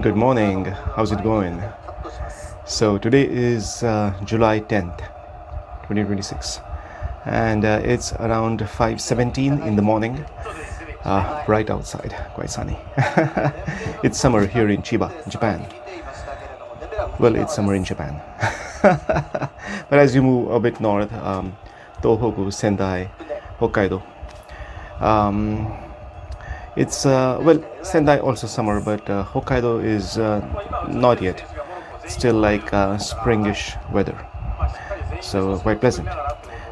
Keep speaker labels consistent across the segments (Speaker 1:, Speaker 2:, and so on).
Speaker 1: Good morning. How's it going? So today is July 10th, 2026, and it's around 5:17 in the morning. Bright outside, quite sunny. It's summer here in Chiba, Japan. Well, it's summer in Japan. But as you move a bit north, Tohoku, Sendai, Hokkaido, it's Sendai also summer, but Hokkaido is not yet. It's still like springish weather, so quite pleasant.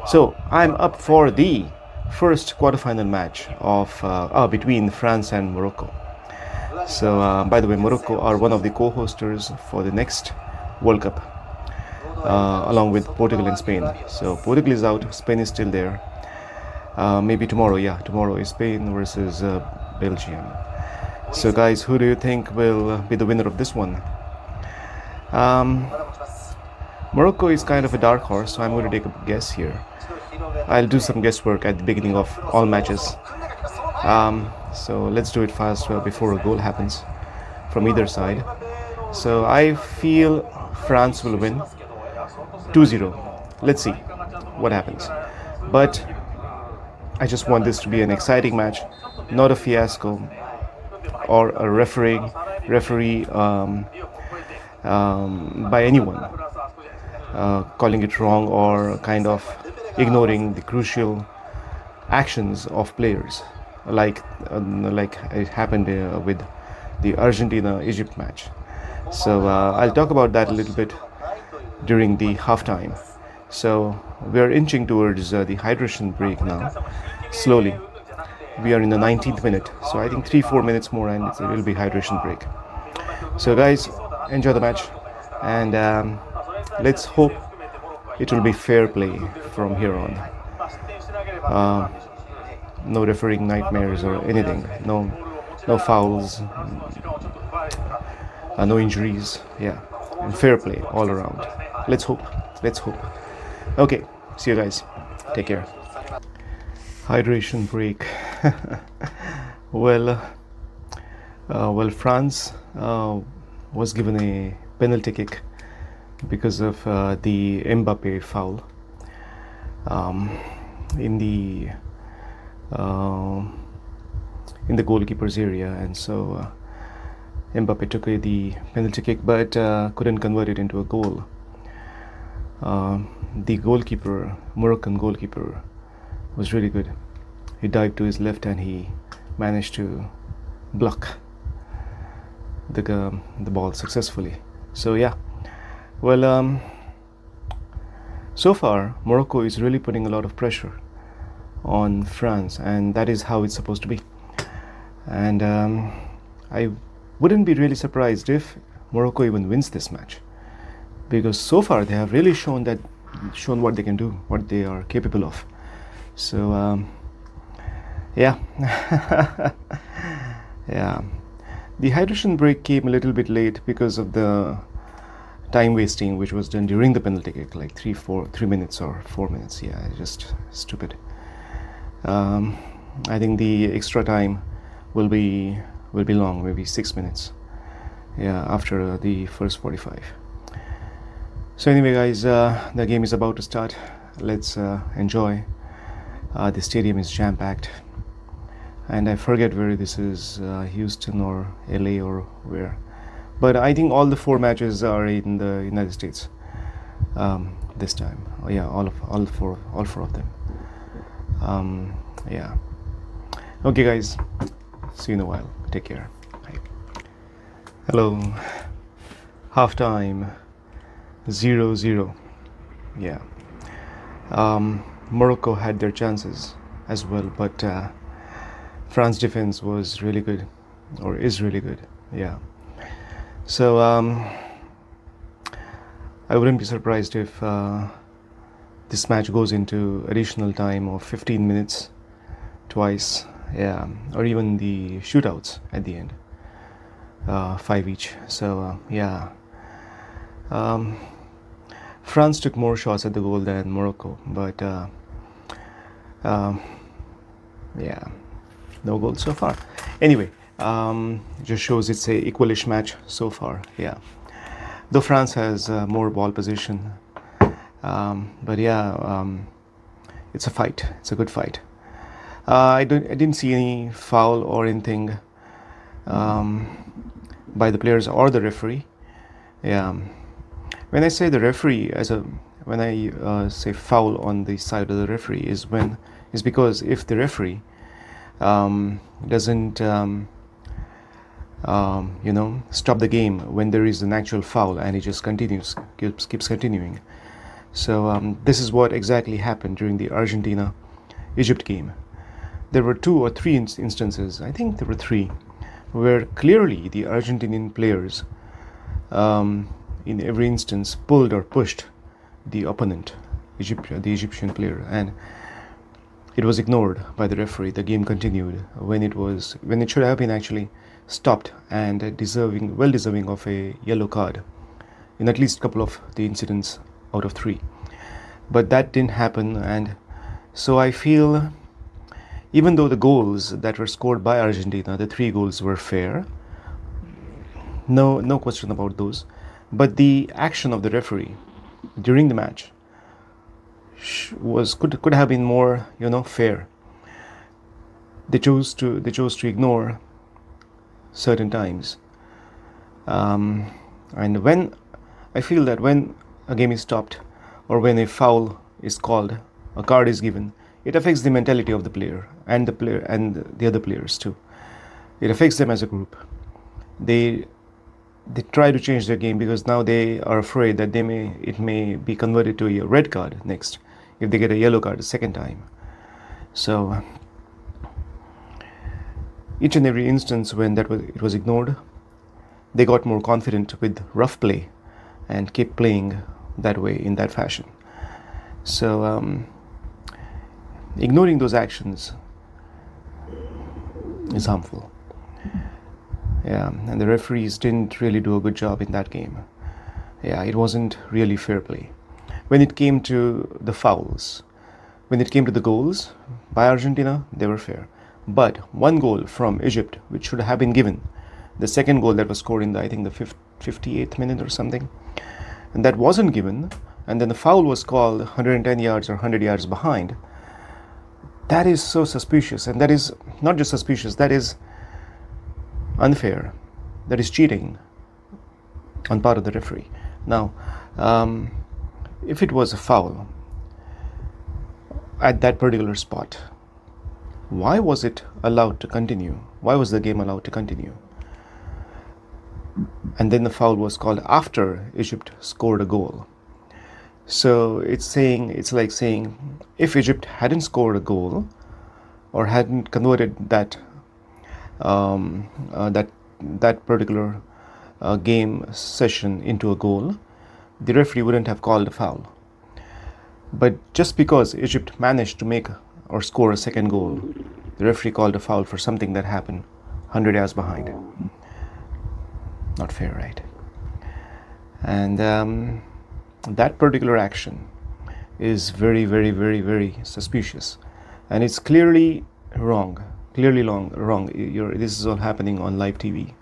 Speaker 1: So I'm up for the first quarterfinal match of between France and Morocco. So by the way, Morocco are one of the co-hosters for the next World Cup, along with Portugal and Spain. So Portugal is out, Spain is still there. Maybe tomorrow, yeah, tomorrow is Spain versus Belgium. So guys, who do you think will be the winner of this one? Morocco is kind of a dark horse, so I'm going to take a guess here. I'll do some guesswork at the beginning of all matches. So let's do it fast before a goal happens from either side. So I feel France will win 2-0. Let's see what happens. But I just want this to be an exciting match, not a fiasco or a referee by anyone calling it wrong or kind of ignoring the crucial actions of players, like it happened with the Argentina-Egypt match. So I'll talk about that a little bit during the halftime. So we are inching towards the hydration break now, slowly. We are in the 19th minute, so I think 3-4 minutes more and it will be hydration break. So guys, enjoy the match, and let's hope it will be fair play from here on. No refereeing nightmares or anything. No fouls. No injuries. Yeah, and fair play all around. Let's hope. Let's hope. Okay, see you guys. Take care. Hydration break. Well, France was given a penalty kick because of the Mbappe foul in the goalkeeper's area, and so Mbappe took the penalty kick but couldn't convert it into a goal. The goalkeeper, Moroccan goalkeeper, was really good. He dived to his left and he managed to block the ball successfully. So yeah, well, so far Morocco is really putting a lot of pressure on France, and that is how it's supposed to be. And I wouldn't be really surprised if Morocco even wins this match, because so far they have really shown what they can do, what they are capable of. So yeah. Yeah, the hydration break came a little bit late because of the time wasting which was done during the penalty kick, like 3 minutes or 4 minutes. Yeah, just stupid. I think the extra time will be long, maybe 6 minutes. Yeah, after the first 45. So anyway, guys, the game is about to start. Let's enjoy. The stadium is jam-packed, and I forget where this is, Houston or LA or where, but I think all the 4 matches are in the United States this time. Oh, yeah, all four of them. Yeah. Okay, guys. See you in a while. Take care. Bye. Hello. Halftime. 0-0. Yeah. Morocco had their chances as well, but France defense was really good, or is really good. Yeah. So I wouldn't be surprised if this match goes into additional time of 15 minutes twice. Yeah, or even the shootouts at the end, 5 each. So yeah, France took more shots at the goal than Morocco, but yeah, no goals so far. Anyway, Just shows it's a equalish match so far. Yeah, though France has more ball position, but yeah, it's a fight. It's a good fight. I didn't see any foul or anything by the players or the referee. Yeah, when I say the referee when I say foul on the side of the referee is because if the referee doesn't stop the game when there is an actual foul, and it just keeps continuing. So this is what exactly happened during the Argentina-Egypt game. There were 2 or 3 instances, I think there were 3, where clearly the Argentinian players in every instance pulled or pushed the opponent, the Egyptian player, and it was ignored by the referee. The game continued when it should have been actually stopped, and well deserving of a yellow card in at least a couple of the incidents out of 3. But that didn't happen, and so I feel even though the goals that were scored by Argentina, the 3 goals were fair, no question about those, but the action of the referee during the match could have been more fair. They chose to ignore certain times, and when I feel that when a game is stopped or when a foul is called, a card is given, it affects the mentality of the player and the other players too. It affects them as a group. They try to change their game because now they are afraid that it may be converted to a red card next if they get a yellow card a second time. So each and every instance when it was ignored, they got more confident with rough play and kept playing that way, in that fashion. So ignoring those actions is harmful. Yeah, and the referees didn't really do a good job in that game. Yeah, it wasn't really fair play. When it came to the fouls, when it came to the goals by Argentina, they were fair. But one goal from Egypt, which should have been given, the second goal that was scored in I think the 58th minute or something, and that wasn't given, and then the foul was called 110 yards or 100 yards behind. That is so suspicious, and that is not just suspicious, that is unfair. That is cheating on part of the referee. Now, if it was a foul at that particular spot, why was it allowed to continue? Why was the game allowed to continue? And then the foul was called after Egypt scored a goal. So it's like saying if Egypt hadn't scored a goal or hadn't converted that particular game session into a goal, the referee wouldn't have called a foul. But just because Egypt managed to make or score a second goal, the referee called a foul for something that happened 100 yards behind. Not fair, right? And that particular action is very, very, very, very suspicious, and it's clearly wrong. This is all happening on live TV.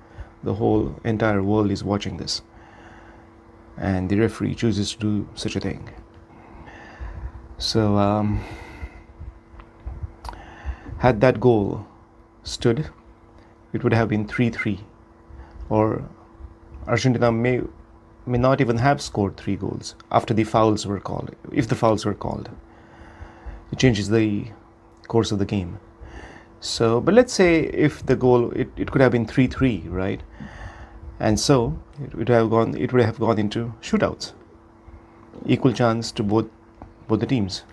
Speaker 1: The whole entire world is watching this, and the referee chooses to do such a thing. So had that goal stood, it would have been 3-3, or Argentina may not even have scored 3 goals after the fouls were called. If the fouls were called, it changes the course of the game. So, but let's say if the goal, it could have been 3-3, right? And so it would have gone into shootouts. Equal chance to both the teams.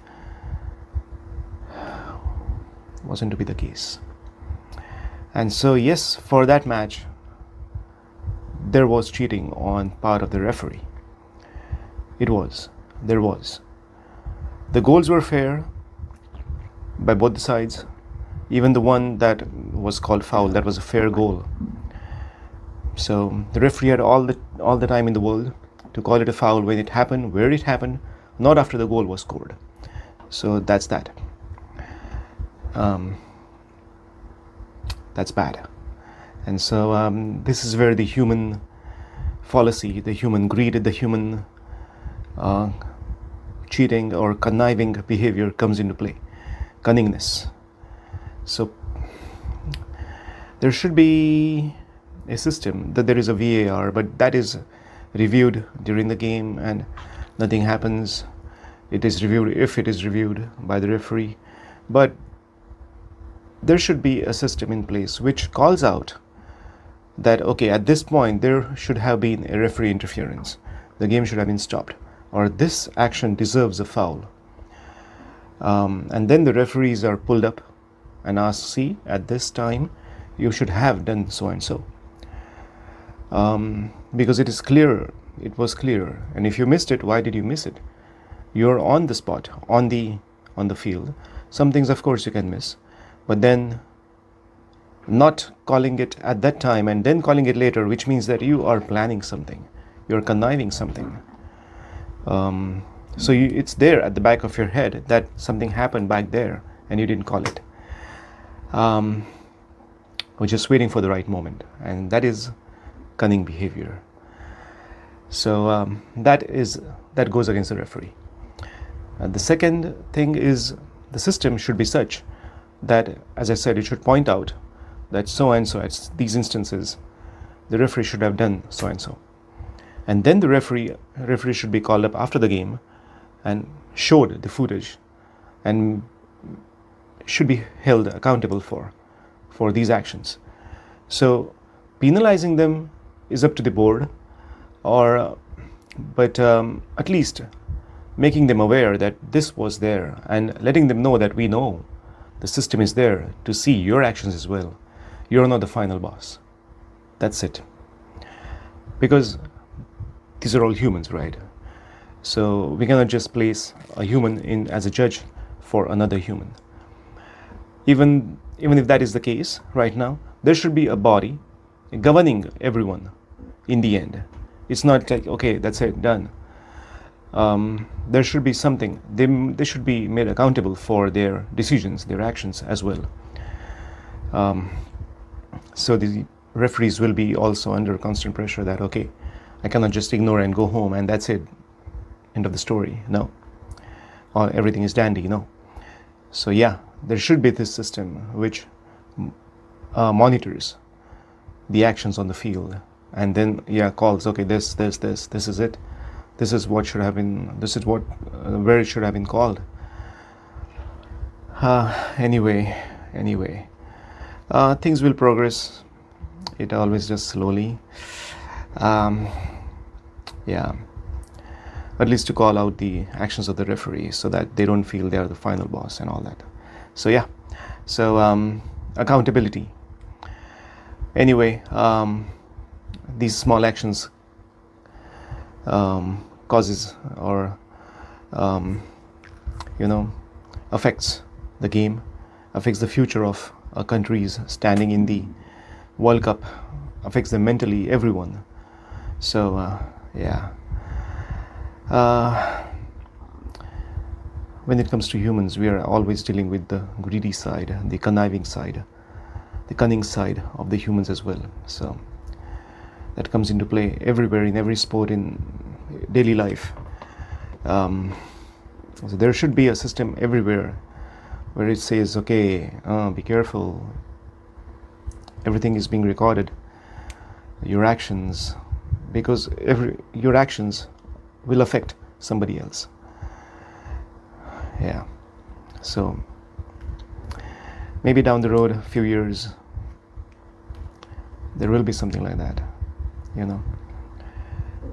Speaker 1: Wasn't to be the case. And so yes, for that match, there was cheating on part of the referee. There was. The goals were fair by both the sides. Even the one that was called foul, that was a fair goal. So the referee had all the time in the world to call it a foul when it happened, where it happened, not after the goal was scored. So that's that. That's bad. And so this is where the human fallacy, the human greed, the human cheating or conniving behavior comes into play, cunningness. So there should be a system that there is a VAR, but that is reviewed during the game and nothing happens. It is reviewed if it is reviewed by the referee, but there should be a system in place which calls out that, okay, at this point there should have been a referee interference, the game should have been stopped, or this action deserves a foul. And then the referees are pulled up and asked, see, at this time you should have done so and so, because it is clear, it was clear, and if you missed it, why did you miss it? You're on the spot, on the field. Some things of course you can miss, but then not calling it at that time and then calling it later, which means that you are planning something, you're conniving something. So it's there at the back of your head that something happened back there and you didn't call it. We're just waiting for the right moment, and that is cunning behavior. So that goes against the referee. The second thing is the system should be such that, as I said, it should point out that so and so at these instances the referee should have done so and so, and then the referee should be called up after the game and showed the footage and should be held accountable for these actions. So penalizing them is up to the board, but at least making them aware that this was there and letting them know that we know the system is there to see your actions as well. You're not the final boss. That's it. Because these are all humans, right? So we cannot just place a human in as a judge for another human. Even if that is the case right now, there should be a body governing everyone in the end. It's not like, okay, that's it, done. There should be something. They should be made accountable for their decisions, their actions as well. So the referees will be also under constant pressure that, okay, I cannot just ignore and go home and that's it, end of the story. No. Or everything is dandy. No. So yeah, there should be this system which monitors the actions on the field and then calls, okay, this is it. This is what should have been, this is what, where it should have been called. Anyway, things will progress. It always does slowly. At least to call out the actions of the referee so that they don't feel they are the final boss and all that. So accountability. Anyway, these small actions causes or affects the game, affects the future of countries standing in the World Cup, affects them mentally, everyone. So when it comes to humans, we are always dealing with the greedy side, the conniving side, the cunning side of the humans as well. So that comes into play everywhere, in every sport, in daily life. So there should be a system everywhere where it says, okay, be careful, everything is being recorded, your actions, because your actions will affect somebody else. So maybe down the road, a few years, there will be something like that,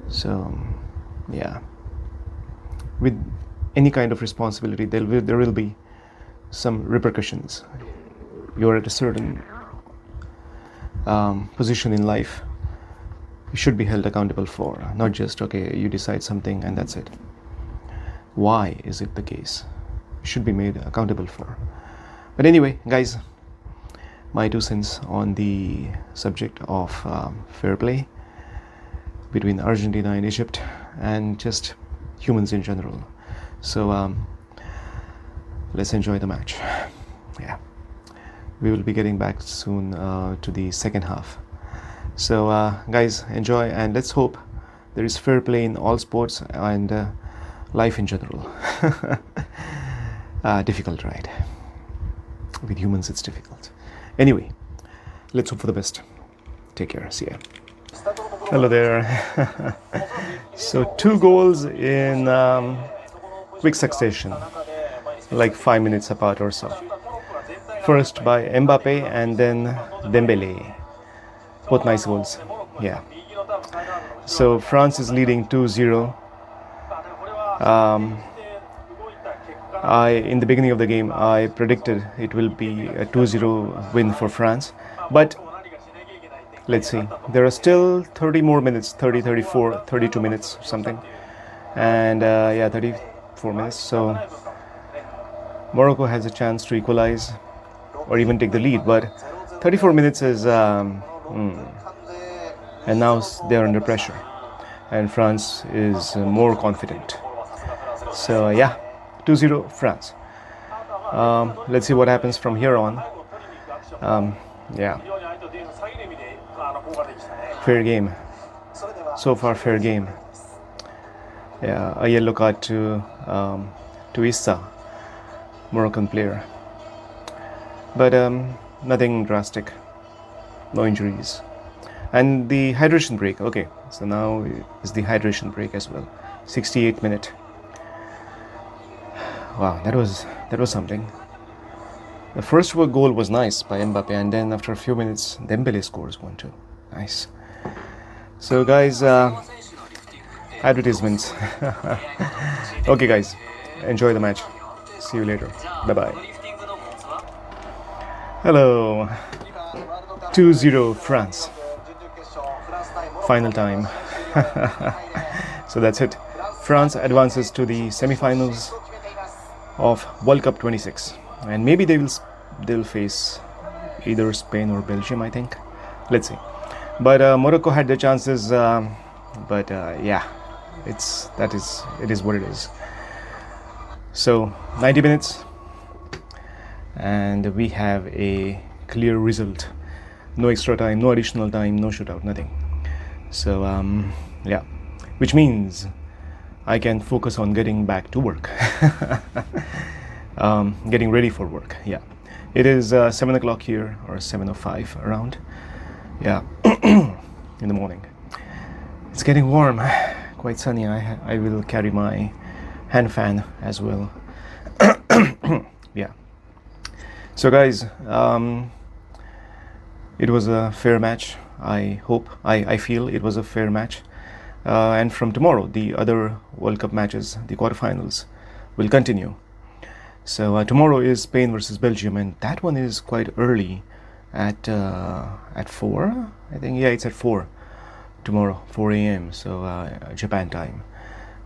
Speaker 1: So with any kind of responsibility, there will be some repercussions. You're at a certain position in life, you should be held accountable for, not just, okay, you decide something and that's it. Why is it the case? You should be made accountable for. But anyway, guys, my 2 cents on the subject of fair play between Argentina and Egypt, and just humans in general. So let's enjoy the match. We will be getting back soon to the second half. So guys, enjoy, and let's hope there is fair play in all sports and life in general. Difficult, right? With humans it's difficult. Anyway, let's hope for the best. Take care. See ya. Hello there. So 2 goals in quick succession, like 5 minutes apart or so. First by Mbappe and then Dembele. Both nice goals. Yeah. So France is leading 2-0. In the beginning of the game, I predicted it will be a 2-0 win for France. But let's see. There are still 30 more minutes, 30, 34, 32 minutes, something. And yeah, 34 minutes. So Morocco has a chance to equalize or even take the lead. But 34 minutes is... and now they're under pressure. And France is more confident. So yeah, 2-0 France. Let's see what happens from here on. Yeah, fair game. So far, fair game. Yeah, a yellow card to Issa, Moroccan player. But nothing drastic. No injuries. And the hydration break. Okay, so now is the hydration break as well. 68 minute. Wow, that was something. The first goal was nice by Mbappe, and then after a few minutes, Dembele scores 1-2. Nice. So guys, advertisements. Okay guys, enjoy the match. See you later. Bye bye. Hello. 2-0 France. Final time. So that's it. France advances to the semi-finals of World Cup 26, and maybe they'll face either Spain or Belgium, I think. Let's see. But Morocco had their chances, but yeah, it is what it is. So 90 minutes, and we have a clear result. No extra time, no additional time, no shootout, nothing. So yeah, which means I can focus on getting back to work. Getting ready for work. Yeah, it is 7 o'clock here, or 7:05 around. Yeah, in the morning. It's getting warm, quite sunny. I will carry my hand fan as well. Yeah. So guys, it was a fair match. I feel it was a fair match. And from tomorrow, the other World Cup matches, the quarterfinals, will continue. So tomorrow is Spain versus Belgium, and that one is quite early, at 4, I think. Yeah, it's at 4 tomorrow, 4 a.m. So Japan time.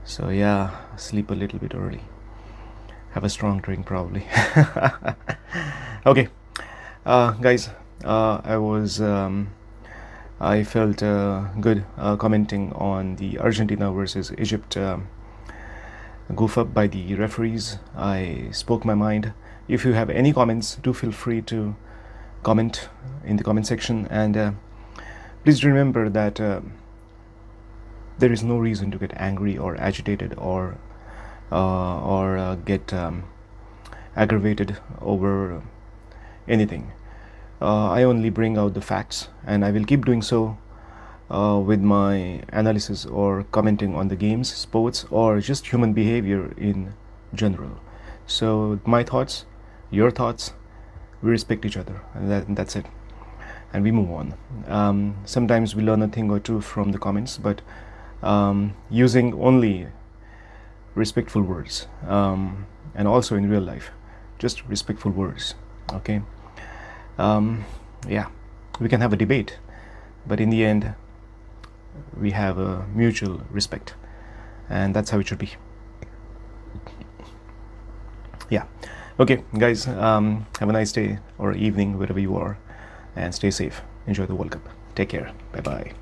Speaker 1: So yeah, sleep a little bit early. Have a strong drink probably. Okay, guys, I felt good commenting on the Argentina versus Egypt goof up by the referees. I spoke my mind. If you have any comments, do feel free to comment in the comment section, and please remember that there is no reason to get angry or agitated or get aggravated over anything. I only bring out the facts, and I will keep doing so with my analysis or commenting on the games, sports, or just human behavior in general. So my thoughts, your thoughts, we respect each other, and that's it, and we move on. Sometimes we learn a thing or two from the comments, but using only respectful words, and also in real life, just respectful words. Okay. Yeah, we can have a debate, but in the end we have a mutual respect, and that's how it should be. Yeah. Okay guys, have a nice day or evening wherever you are, and stay safe. Enjoy the World Cup. Take care. Bye bye.